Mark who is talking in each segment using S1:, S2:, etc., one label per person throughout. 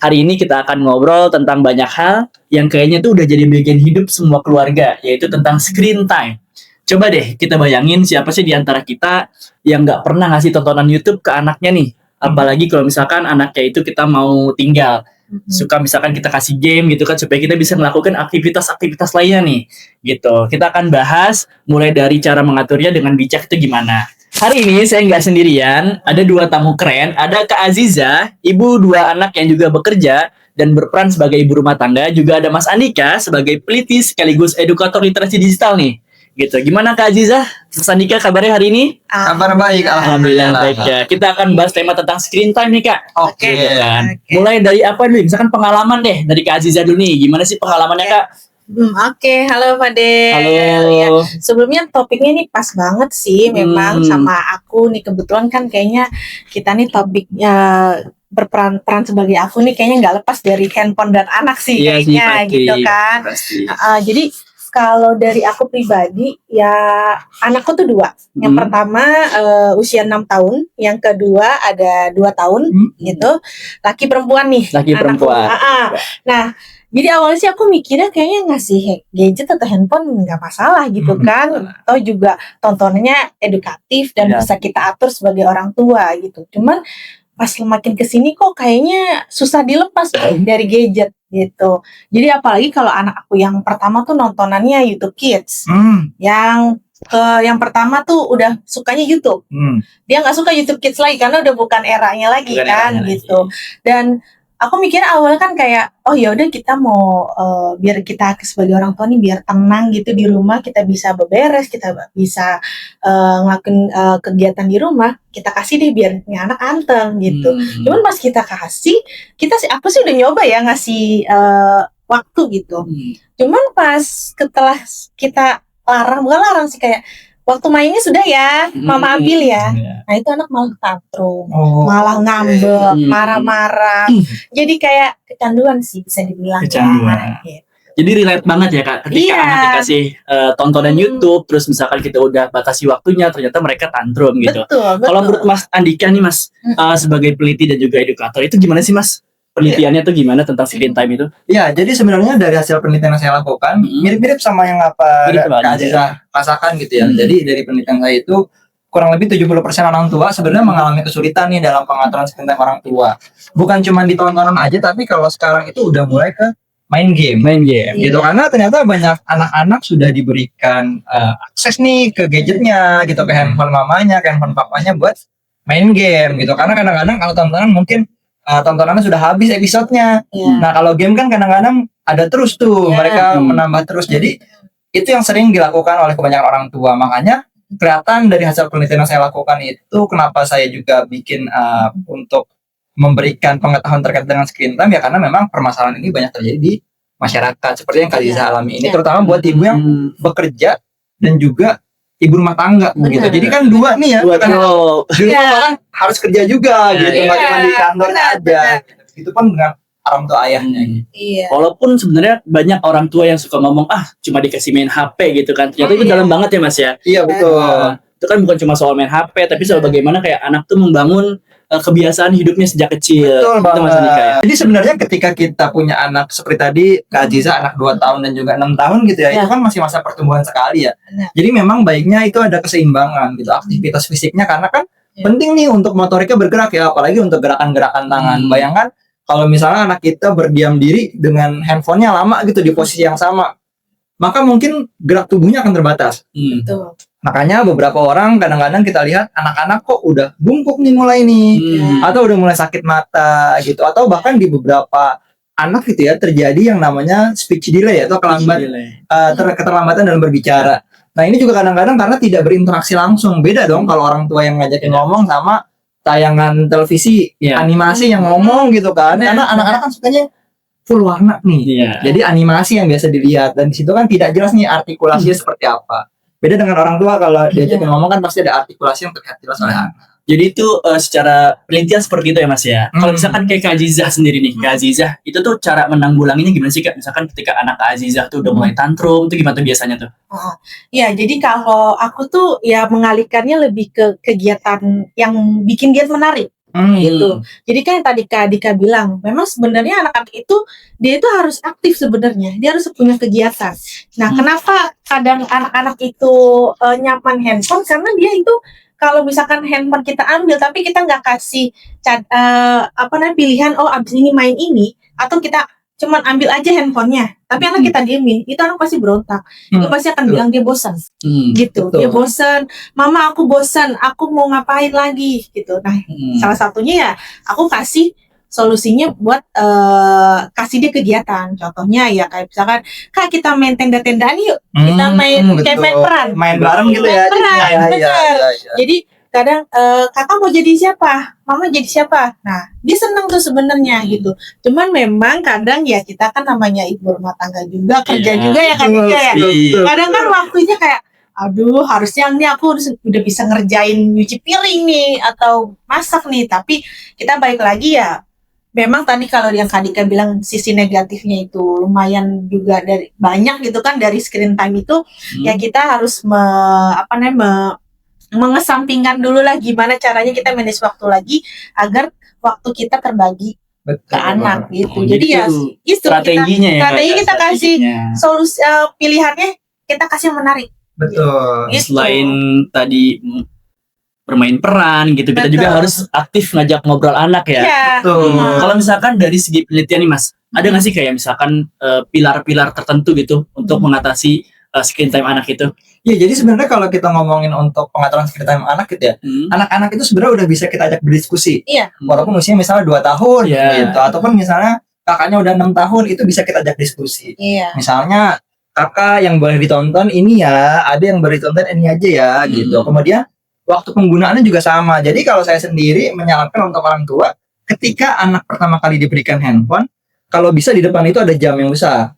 S1: Hari ini kita akan ngobrol tentang banyak hal yang kayaknya tuh udah jadi bagian hidup semua keluarga, yaitu tentang screen time. Coba deh kita bayangin siapa sih di antara kita yang nggak pernah ngasih tontonan YouTube ke anaknya nih. Apalagi kalau misalkan anaknya itu kita mau tinggal. Suka misalkan kita kasih game gitu kan supaya kita bisa melakukan aktivitas-aktivitas lainnya nih. Gitu. Kita akan bahas mulai dari cara mengaturnya dengan bijak itu gimana. Hari ini saya nggak sendirian, ada dua tamu keren, ada Kak Aziza, ibu dua anak yang juga bekerja dan berperan sebagai ibu rumah tangga, juga ada Mas Andika sebagai peliti sekaligus edukator literasi digital nih. Gitu. Gimana Kak Aziza? Mas Andika kabarnya hari ini?
S2: Kabar baik,
S1: Alhamdulillah baik ya. Kita akan bahas tema tentang screen time nih Kak.
S2: Oke.
S1: Gitu kan. Mulai dari apa dulu? Misalkan pengalaman deh dari Kak Aziza dulu nih. Gimana sih pengalamannya Kak?
S3: Oke, halo Fadel.
S1: Halo.
S3: Ya, sebelumnya topiknya ini pas banget sih, memang sama aku nih kebetulan kan kayaknya kita nih topiknya berperan sebagai aku nih kayaknya nggak lepas dari handphone dan anak sih kayaknya gitu kan. Jadi kalau dari aku pribadi ya anakku tuh dua. Yang pertama usia 6 tahun, yang kedua ada 2 tahun gitu. Laki perempuan nih.
S1: Laki perempuan.
S3: Nah, jadi awalnya sih aku mikirnya kayaknya ngasih gadget atau handphone nggak masalah gitu kan. Atau juga tontonannya edukatif dan bisa kita atur sebagai orang tua gitu. Cuman pas makin kesini kok kayaknya susah dilepas dari gadget gitu. Jadi apalagi kalau anak aku yang pertama tuh nontonannya YouTube Kids. Yang pertama tuh udah sukanya YouTube. Dia nggak suka YouTube Kids lagi karena udah bukan eranya lagi gitu. Dan aku mikir awalnya kan kayak oh ya udah kita mau biar kita sebagai orang tua nih biar tenang gitu di rumah, kita bisa beberes, kita bisa ngelakuin kegiatan di rumah, kita kasih deh biar nih anak anteng gitu. Cuman pas kita kasih, aku sih udah nyoba ya ngasih waktu gitu. Cuman pas setelah kita bukan larang sih, kayak waktu mainnya sudah ya, mama ambil ya. Nah itu anak malah tantrum, malah ngambek, marah-marah. Jadi kayak kecanduan sih bisa dibilang.
S1: Kecanduan. Ya. Jadi relate banget ya Kak, ketika anak dikasih tontonan YouTube, terus misalkan kita udah batasi waktunya, ternyata mereka tantrum gitu.
S3: Betul.
S1: Kalau menurut Mas Andika nih Mas, sebagai peneliti dan juga edukator, itu gimana sih Mas? Penelitiannya tuh gimana tentang screen time itu?
S2: Ya, jadi sebenarnya dari hasil penelitian yang saya lakukan mirip-mirip sama yang Kak Aziza rasakan gitu ya. Jadi dari penelitian saya itu kurang lebih 70% orang tua sebenarnya mengalami kesulitan nih dalam pengaturan screen time orang tua. Bukan cuma di tontonan aja, tapi kalau sekarang itu udah mulai ke main game gitu. Karena ternyata banyak anak-anak sudah diberikan akses nih ke gadgetnya gitu, ke handphone mamanya, ke handphone papanya buat main game gitu. Karena kadang-kadang kalau tontonan mungkin tontonannya sudah habis episodenya. Nah kalau game kan kadang-kadang ada terus tuh, mereka menambah terus. Jadi itu yang sering dilakukan oleh kebanyakan orang tua. Makanya kelihatan dari hasil penelitian yang saya lakukan itu, kenapa saya juga bikin untuk memberikan pengetahuan terkait dengan screen time ya, karena memang permasalahan ini banyak terjadi di masyarakat seperti yang Kak Liza alami ini, terutama buat ibu yang bekerja dan juga ibu rumah tangga begitu. Jadi kan dua nih ya, di rumah orang harus kerja juga gitu, nggak cuma di kantor aja. Itu pun dengan orang tua ayahnya.
S1: Walaupun sebenarnya banyak orang tua yang suka ngomong cuma dikasih main HP gitu kan. Ternyata itu dalam banget ya Mas ya.
S2: Iya betul.
S1: Itu kan bukan cuma soal main HP, tapi soal bagaimana kayak anak tuh membangun kebiasaan hidupnya sejak kecil.
S2: Betul banget.
S1: Mas Andika, ya?
S2: Jadi sebenarnya ketika kita punya anak seperti tadi Kak Aziza, anak 2 tahun dan juga 6 tahun gitu ya, itu kan masih masa pertumbuhan sekali ya. Jadi memang baiknya itu ada keseimbangan gitu, aktivitas fisiknya, karena kan penting nih untuk motoriknya bergerak ya, apalagi untuk gerakan-gerakan tangan. Bayangkan kalau misalnya anak kita berdiam diri dengan handphonenya lama gitu di posisi yang sama, maka mungkin gerak tubuhnya akan terbatas.
S3: Betul.
S2: Makanya beberapa orang kadang-kadang kita lihat anak-anak kok udah bungkuk nih mulai nih, atau udah mulai sakit mata gitu, atau bahkan di beberapa anak gitu ya terjadi yang namanya speech delay atau keterlambatan dalam berbicara. Nah ini juga kadang-kadang karena tidak berinteraksi langsung. Beda dong kalau orang tua yang ngajakin ngomong sama tayangan televisi animasi yang ngomong gitu kan. Karena anak-anak kan sukanya full warna nih. Jadi animasi yang biasa dilihat, dan di situ kan tidak jelas nih artikulasinya seperti apa. Beda dengan orang tua, kalau diajakin ngomong kan pasti ada artikulasi yang terlihat jelas oleh anak.
S1: Jadi itu secara penelitian seperti itu ya Mas ya. Kalau misalkan kayak Kak Azizah sendiri nih, Kak Azizah itu tuh cara menanggulanginya gimana sih Kak? Misalkan ketika anak Kak Azizah tuh udah mulai tantrum, itu gimana tuh biasanya tuh?
S3: Ya jadi kalau aku tuh ya mengalihkannya lebih ke kegiatan yang bikin dia menarik. gitu. Jadi kan yang tadi Kak Dika bilang, memang sebenarnya anak-anak itu dia itu harus aktif sebenarnya, dia harus punya kegiatan. Nah, kenapa kadang anak-anak itu nyaman handphone? Karena dia itu kalau misalkan handphone kita ambil, tapi kita nggak kasih pilihan, oh abis ini main ini, atau kita cuman ambil aja handphonenya, tapi anak kita diemin, itu anak pasti berontak. Dia pasti akan bilang dia bosan, gitu. Dia bosan, mama aku bosan, aku mau ngapain lagi, gitu. Nah, salah satunya ya aku kasih solusinya buat kasih dia kegiatan. Contohnya ya kayak misalkan, Kak kita main tenda-tendaan yuk, kita main kayak main peran,
S2: main bareng gitu ya.
S3: Jadi kadang kakak mau jadi siapa, mama jadi siapa. Nah dia senang tuh sebenarnya gitu. Cuman memang kadang ya kita kan namanya ibu rumah tangga juga, kerja juga ya kan ya. Kadang kan waktunya kayak aduh harusnya nih aku udah bisa ngerjain nyuci piring nih atau masak nih, tapi kita balik lagi ya. Memang tadi kalau yang Kak Dika bilang sisi negatifnya itu lumayan juga dari banyak gitu kan dari screen time itu, ya kita harus mengesampingkan dulu lah gimana caranya kita manage waktu lagi agar waktu kita terbagi ke anak gitu. Jadi ya itu
S1: strateginya
S3: strategi kita kasih solusi pilihannya kita kasih yang menarik.
S2: Betul.
S3: Gitu.
S1: Selain tadi bermain peran gitu, kita juga harus aktif ngajak ngobrol anak ya.
S2: Betul.
S1: Kalau misalkan dari segi penelitian nih Mas, ada nggak sih kayak misalkan pilar-pilar tertentu gitu untuk mengatasi screen time anak itu?
S2: Ya, jadi sebenarnya kalau kita ngomongin untuk pengaturan screen time anak gitu ya, anak-anak itu sebenarnya udah bisa kita ajak berdiskusi.
S3: Iya.
S2: Walaupun usianya misalnya 2 tahun gitu, ataupun misalnya kakaknya udah 6 tahun, itu bisa kita ajak diskusi.
S3: Iya.
S2: Misalnya kakak yang boleh ditonton ini ya, ada yang boleh ditonton ini aja ya gitu. Kemudian waktu penggunaannya juga sama. Jadi kalau saya sendiri menyarankan untuk orang tua, ketika anak pertama kali diberikan handphone, kalau bisa di depan itu ada jam yang besar.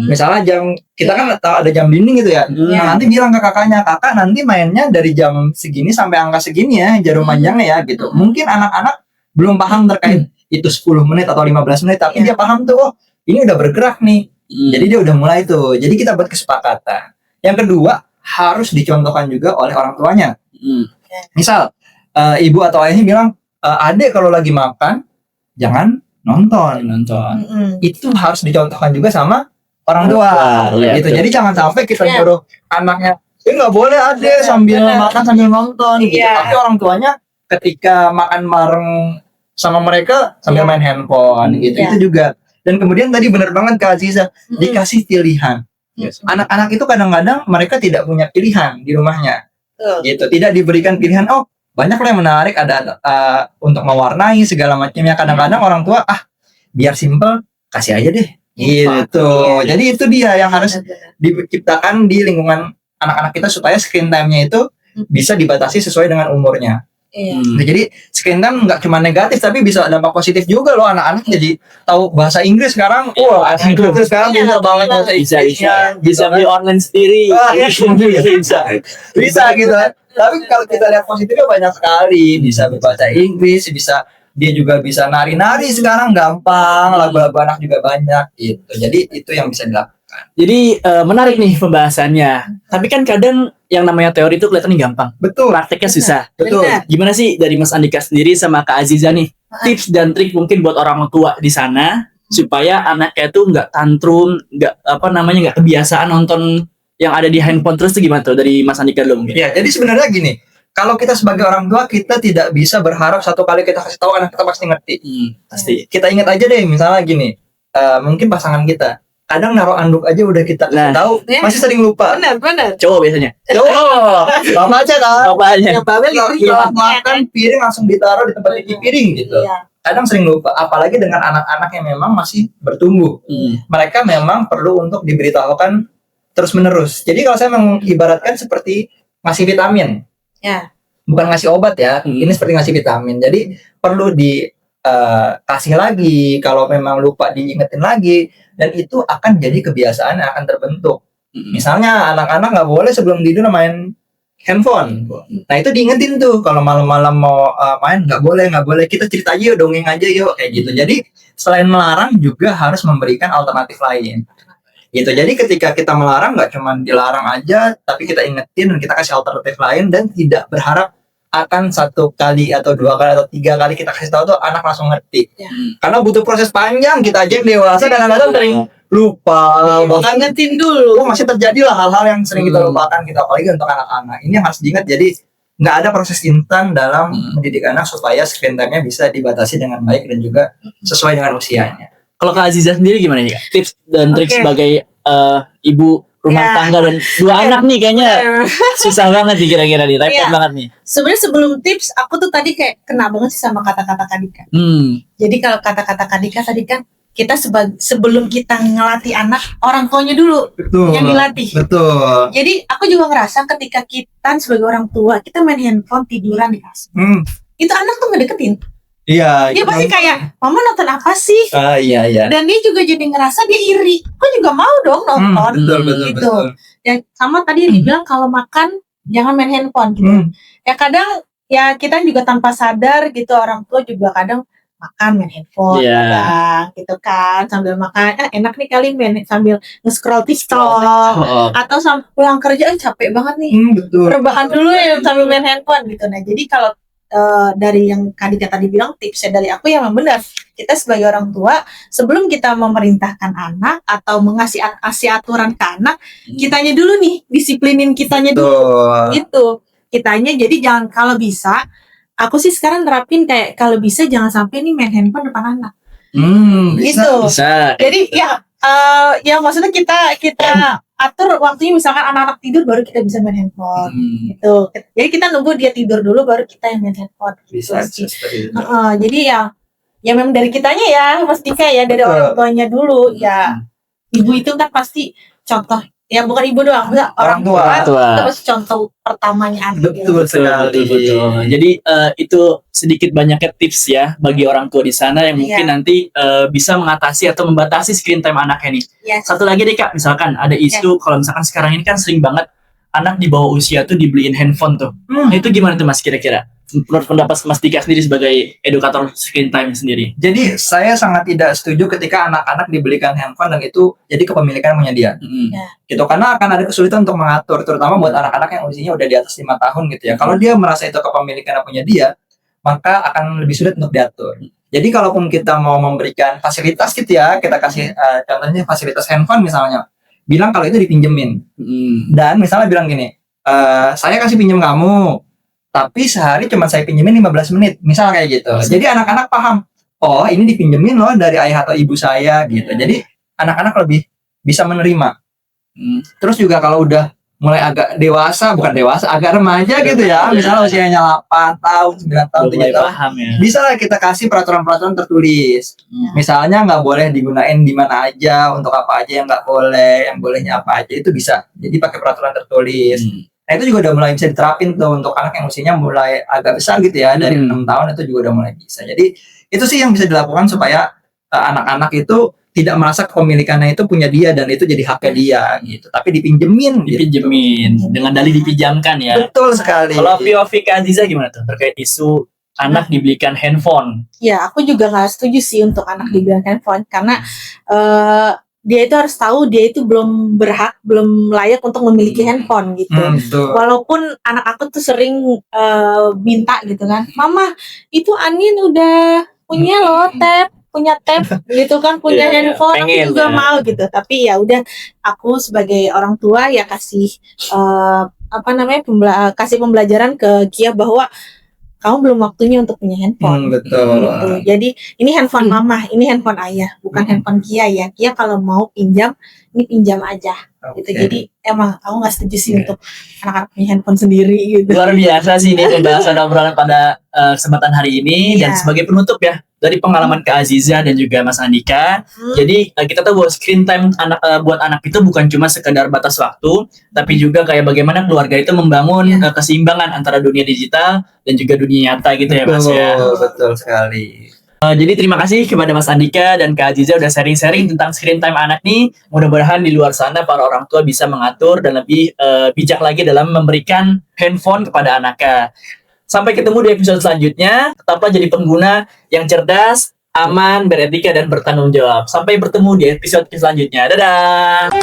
S2: Misalnya jam, kita kan tahu ada jam dinding gitu ya. Nah, nanti bilang ke kakaknya, kakak nanti mainnya dari jam segini sampai angka segini ya, jarum panjangnya ya gitu. Mungkin anak-anak belum paham terkait itu 10 menit atau 15 menit, tapi dia paham tuh, oh ini udah bergerak nih. Jadi dia udah mulai tuh. Jadi kita buat kesepakatan. Yang kedua, harus dicontohkan juga oleh orang tuanya. Misal, ibu atau ayahnya bilang, adek kalau lagi makan, jangan nonton. Itu harus dicontohkan juga sama orang tua gitu. Jadi jangan sampai kita nyuruh anaknya nggak boleh ada sambil makan sambil nonton gitu. Tapi orang tuanya ketika makan bareng sama mereka sambil main handphone gitu. Itu juga. Dan kemudian tadi benar banget Kak Aziza, dikasih pilihan. Anak-anak itu kadang-kadang mereka tidak punya pilihan di rumahnya gitu. Tidak diberikan pilihan, oh banyak lah yang menarik, ada untuk mewarnai segala macamnya. Kadang-kadang orang tua biar simple kasih aja deh gitu. Jadi itu dia yang harus diciptakan di lingkungan anak-anak kita supaya screen time-nya itu bisa dibatasi sesuai dengan umurnya. Nah, jadi screen time nggak cuma negatif tapi bisa dampak positif juga loh. Anak-anak jadi tahu bahasa Inggris sekarang. Wah, Inggris sekarang bisa banget bahasa Inggrisnya.
S1: Bisa beli online sendiri.
S2: Bisa gitu. Tapi kalau kita lihat positifnya banyak sekali, bisa berbahasa Inggris, dia juga bisa nari-nari sekarang gampang, lagu-lagu anak juga banyak gitu. Jadi itu yang bisa dilakukan.
S1: Jadi menarik nih pembahasannya. Tapi kan kadang yang namanya teori itu kelihatannya gampang.
S2: Betul.
S1: Prakteknya susah.
S2: Betul.
S1: Gimana sih dari Mas Andika sendiri sama Kak Aziza nih, tips dan trik mungkin buat orang tua di sana supaya anaknya tuh nggak tantrum, nggak kebiasaan nonton yang ada di handphone terus tuh gimana tuh dari Mas Andika dulu mungkin?
S2: Ya, jadi sebenarnya gini, kalau kita sebagai orang tua kita tidak bisa berharap satu kali kita kasih tahu anak kita pasti ngerti.
S1: Pasti.
S2: Kita ingat aja deh, misalnya gini, mungkin pasangan kita kadang naruh anduk aja udah kita kasih tahu, masih sering lupa.
S3: Benar.
S1: Cowok biasanya.
S2: Bapak aja kan.
S1: Bapak aja.
S2: Kalau makan piring langsung ditaruh di tempat cuci piring gitu. Kadang sering lupa, apalagi dengan anak-anak yang memang masih bertumbuh. Mereka memang perlu untuk diberitahukan terus menerus. Jadi kalau saya mengibaratkan seperti ngasih vitamin, bukan ngasih obat ya. Ini seperti ngasih vitamin. Jadi perlu dikasih lagi. Kalau memang lupa diingetin lagi, dan itu akan jadi kebiasaan yang akan terbentuk. Misalnya anak-anak nggak boleh sebelum tidur main handphone. Nah itu diingetin tuh. Kalau malam-malam mau main nggak boleh. Kita cerita aja yuk, dongeng aja yuk kayak gitu. Jadi selain melarang juga harus memberikan alternatif lain. Gitu. Jadi ketika kita melarang nggak cuma dilarang aja, tapi kita ingetin dan kita kasih alternatif lain dan tidak berharap akan 1 kali atau 2 kali atau 3 kali kita kasih tahu tuh anak langsung ngerti.
S3: Ya.
S2: Karena butuh proses panjang, kita aja yang dewasa dan kadang-kadang sering lupa. Bahkan
S3: Ingetin dulu.
S2: masih terjadi lah hal-hal yang sering kita lupakan kita, apalagi untuk anak-anak. Ini yang harus diingat, jadi nggak ada proses instan dalam mendidik anak supaya screen time-nya bisa dibatasi dengan baik dan juga sesuai dengan usianya.
S1: Kalau Kak Aziza sendiri gimana nih Kak? Tips dan trik
S3: Oke.
S1: sebagai ibu rumah
S3: Ya.
S1: tangga dan 2 anak nih kayaknya susah banget nih kira-kira nih, repot
S3: Iya.
S1: banget nih.
S3: Sebenarnya sebelum tips, aku tuh tadi kayak kena banget sih sama kata-kata Kak Dika. Jadi kalau kata-kata Kak Dika tadi kan, kita sebelum kita ngelatih anak, orang tuanya dulu
S2: Betul.
S3: yang dilatih.
S2: Betul.
S3: Jadi aku juga ngerasa ketika kita sebagai orang tua, kita main handphone tiduran di kasur, itu anak tuh ngedeketin.
S2: Iya.
S3: Dia pasti kayak, mama nonton apa sih?
S2: Iya.
S3: Dan dia juga jadi ngerasa dia iri. Aku juga mau dong nonton.
S2: Betul.
S3: Gitu. Dan sama tadi yang dibilang kalau makan jangan main handphone gitu. Ya kadang ya kita juga tanpa sadar gitu, orang tua juga kadang makan main handphone,
S1: Iya.
S3: kadang gitu kan, sambil makan enak nih kali main sambil nge-scroll TikTok atau sampai pulang kerja capek banget nih,
S2: Betul.
S3: rebahan dulu ya sambil main handphone gitu. Nah jadi kalau dari yang Kadika tadi bilang, tipsnya dari aku yang memang benar, kita sebagai orang tua sebelum kita memerintahkan anak atau kasih aturan ke anak, kitanya dulu nih disiplinin kitanya dulu
S2: Betul.
S3: gitu, kitanya. Jadi jangan, kalau bisa aku sih sekarang nerapin kayak kalau bisa jangan sampai nih main handphone depan anak gitu.
S1: Bisa.
S3: Jadi ya maksudnya kita atur waktunya, misalkan anak-anak tidur baru kita bisa main handphone gitu. Jadi kita nunggu dia tidur dulu baru kita yang main handphone.
S2: Bisa
S3: Gitu sih.
S2: seperti itu.
S3: Jadi ya memang dari kitanya ya, Mas Dika ya, dari
S2: Betul.
S3: orang tuanya dulu ya. Ibu itu kan pasti contoh, ya bukan ibu doang, enggak, orang tua. Itu pasti contoh pertamanya anak.
S2: Betul sekali.
S1: Betul. Jadi itu sedikit banyaknya tips ya bagi orang tua di sana yang mungkin
S3: Iya.
S1: nanti bisa mengatasi atau membatasi screen time anaknya nih.
S3: Yes.
S1: Satu lagi deh Kak, misalkan ada isu kalau misalkan sekarang ini kan sering banget anak di bawah usia tuh dibeliin handphone tuh. Nah, itu gimana tuh Mas kira-kira? Menurut pendapat Mas Dika sendiri sebagai edukator screen time sendiri.
S2: Jadi saya sangat tidak setuju ketika anak-anak dibelikan handphone dan itu jadi kepemilikan punya dia. Gitu, karena akan ada kesulitan untuk mengatur, terutama buat anak-anak yang usianya udah di atas 5 tahun gitu ya. Kalau dia merasa itu kepemilikan punya dia, maka akan lebih sulit untuk diatur. Jadi kalaupun kita mau memberikan fasilitas gitu ya, kita kasih contohnya fasilitas handphone misalnya, bilang kalau itu dipinjemin. Dan misalnya bilang gini, saya kasih pinjam kamu, tapi sehari cuma saya pinjemin 15 menit, misal kayak gitu. Jadi anak-anak paham, oh ini dipinjemin loh dari ayah atau ibu saya gitu. Jadi anak-anak lebih bisa menerima. Terus juga kalau udah mulai agak dewasa, bukan dewasa, agak remaja gitu ya, misalnya usianya 8 tahun, 9 tahun, 7 tahun,
S1: Paham ya.
S2: bisa lah kita kasih peraturan-peraturan tertulis. Misalnya nggak boleh digunain di mana aja, untuk apa aja yang nggak boleh, yang bolehnya apa aja itu bisa. Jadi pakai peraturan tertulis. Nah itu juga udah mulai bisa diterapin tuh untuk anak yang usianya mulai agak besar gitu ya, dari 6 tahun itu juga udah mulai bisa. Jadi itu sih yang bisa dilakukan supaya anak-anak itu tidak merasa kepemilikannya itu punya dia dan itu jadi haknya dia gitu, tapi dipinjemin
S1: Dengan dalih dipinjamkan ya.
S2: Betul sekali.
S1: Kalau POV Kak Aziza gimana tuh terkait isu anak dibelikan handphone?
S3: Ya, aku juga nggak setuju sih untuk anak dibelikan handphone, karena dia itu harus tahu dia itu belum berhak, belum layak untuk memiliki handphone gitu.
S2: Betul.
S3: Walaupun anak aku tuh sering minta gitu kan, Mama itu Anin udah punya loh punya tab gitu kan, punya handphone, aku juga mau gitu. Tapi ya udah, aku sebagai orang tua ya kasih kasih pembelajaran ke Kia bahwa kamu belum waktunya untuk punya handphone.
S2: Betul.
S3: Gitu. Jadi ini handphone mama, ini handphone ayah, bukan handphone Kia ya. Kia kalau mau pinjam, ini pinjam aja. Gitu. Jadi emang aku nggak setuju sih untuk anak-anak punya handphone sendiri gitu.
S1: Luar biasa sih ini pembahasan obrolan pada kesempatan hari ini. Dan sebagai penutup ya, dari pengalaman Kak Aziza dan juga Mas Andika, jadi kita tahu bahwa screen time buat anak itu bukan cuma sekedar batas waktu, tapi juga kayak bagaimana keluarga itu membangun keseimbangan antara dunia digital dan juga dunia nyata gitu ya Mas ya.
S2: Betul sekali.
S1: Jadi terima kasih kepada Mas Andika dan Kak Aziza udah sharing-sharing tentang screen time anak nih. Mudah-mudahan di luar sana para orang tua bisa mengatur dan lebih bijak lagi dalam memberikan handphone kepada anaknya. Sampai ketemu di episode selanjutnya. Tetaplah jadi pengguna yang cerdas, aman, beretika, dan bertanggung jawab. Sampai bertemu di episode selanjutnya. Dadah!